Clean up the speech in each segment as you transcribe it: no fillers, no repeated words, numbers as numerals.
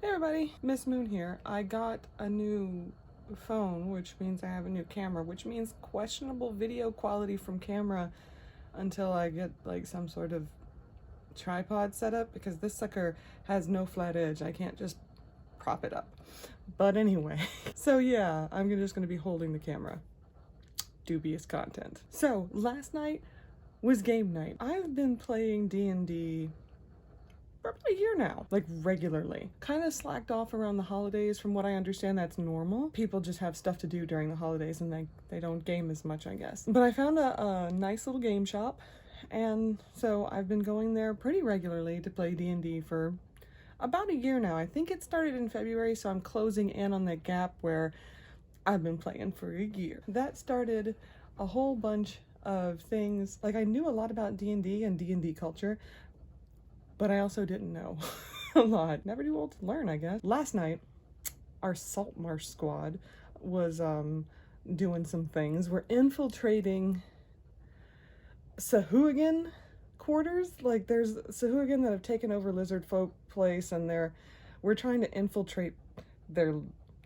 Hey everybody, Miss Moon here. I got a new phone, which means I have a new camera, which means questionable video quality from camera until I get like some sort of tripod set up, because this sucker has no flat edge. I can't just prop it up. But anyway, so yeah, I'm just gonna be holding the camera. Dubious content. So last night was game night. I've been playing D&D for about a year now, like regularly. Kind of slacked off around the holidays. From what I understand, that's normal. People just have stuff to do during the holidays and they don't game as much, I guess. But I found a nice little game shop, and so I've been going there pretty regularly to play D&D for about a year now. I think it started in February, so I'm closing in on the gap where I've been playing for a year. That started a whole bunch of things. Like, I knew a lot about D&D and D&D culture, but I also didn't know a lot. Never too old to learn, I guess. Last night, our Saltmarsh squad was doing some things. We're infiltrating Sahuagin quarters. Like, there's Sahuagin that have taken over Lizard Folk Place, and we're trying to infiltrate their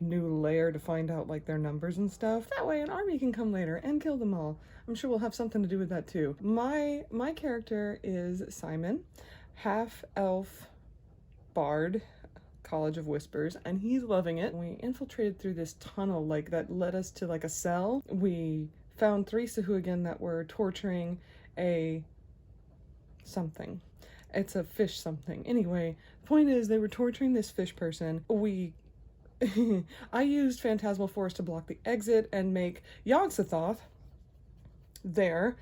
new lair to find out like their numbers and stuff. That way an army can come later and kill them all. I'm sure we'll have something to do with that too. My character is Simon, half elf bard, College of Whispers, and he's loving it. We infiltrated through this tunnel like that led us to like a cell. We found 3 Sahuagin that were torturing a something. It's a fish something. Anyway, the point is they were torturing this fish person. I used Phantasmal Force to block the exit and make Yogg-Sothoth there,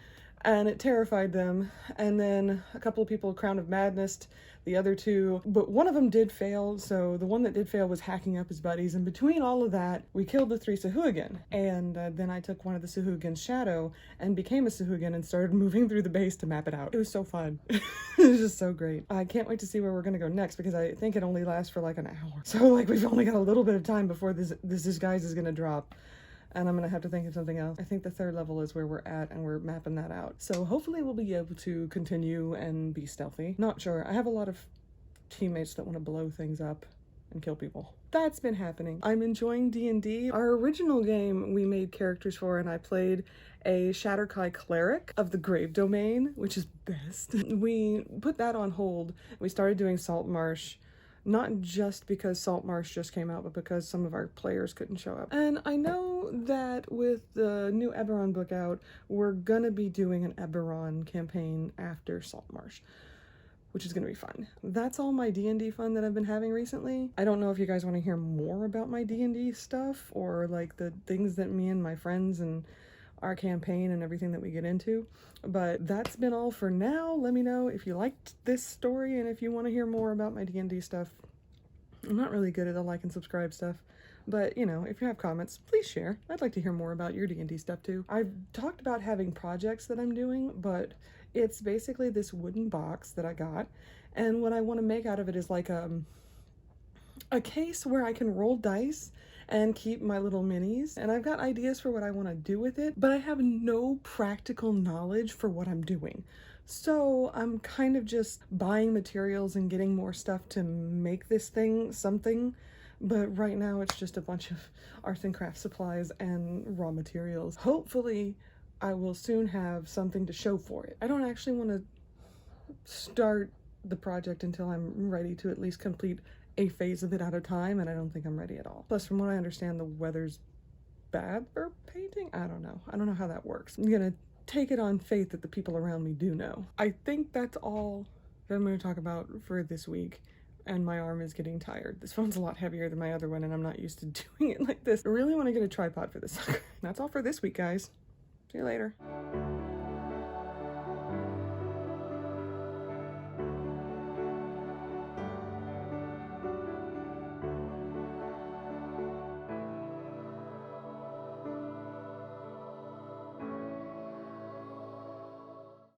and it terrified them. And then a couple of people Crown of Madness, the other 2, but one of them did fail, so the one that did fail was hacking up his buddies. And between all of that, we killed the 3 Sahuagin, and then I took one of the Sahuagin's shadow and became a Sahuagin and started moving through the base to map it out. It was so fun. It was just so great. I can't wait to see where we're gonna go next, because I think it only lasts for like an hour. So like we've only got a little bit of time before this disguise is gonna drop. And I'm gonna have to think of something else. I think the 3rd level is where we're at, and we're mapping that out. So hopefully we'll be able to continue and be stealthy. Not sure. I have a lot of teammates that want to blow things up and kill people. That's been happening. I'm enjoying D&D. Our original game we made characters for, and I played a Shatterkai cleric of the Grave Domain, which is best. We put that on hold. We started doing Saltmarsh, not just because Saltmarsh just came out, but because some of our players couldn't show up. And I know that with the new Eberron book out, we're gonna be doing an Eberron campaign after Saltmarsh, which is gonna be fun. That's all my D&D fun that I've been having recently. I don't know if you guys want to hear more about my D&D stuff, or like the things that me and my friends and our campaign and everything that we get into, but that's been all for now. Let me know if you liked this story and if you want to hear more about my D&D stuff. I'm not really good at the like and subscribe stuff, but you know, if you have comments, please share. I'd like to hear more about your D&D stuff too. I've talked about having projects that I'm doing, but it's basically this wooden box that I got, and what I want to make out of it is like a case where I can roll dice and keep my little minis, and I've got ideas for what I want to do with it, but I have no practical knowledge for what I'm doing. So I'm kind of just buying materials and getting more stuff to make this thing something, but right now it's just a bunch of arts and crafts supplies and raw materials. Hopefully I will soon have something to show for it. I don't actually want to start the project until I'm ready to at least complete a phase of it at a time, and I don't think I'm ready at all. Plus, from what I understand, the weather's bad for painting. I don't know how that works. I'm gonna take it on faith that the people around me do know. I think that's all that I'm gonna talk about for this week, and my arm is getting tired. This phone's a lot heavier than my other one, and I'm not used to doing it like this. I really want to get a tripod for this sucker. That's all for this week, guys. See you later.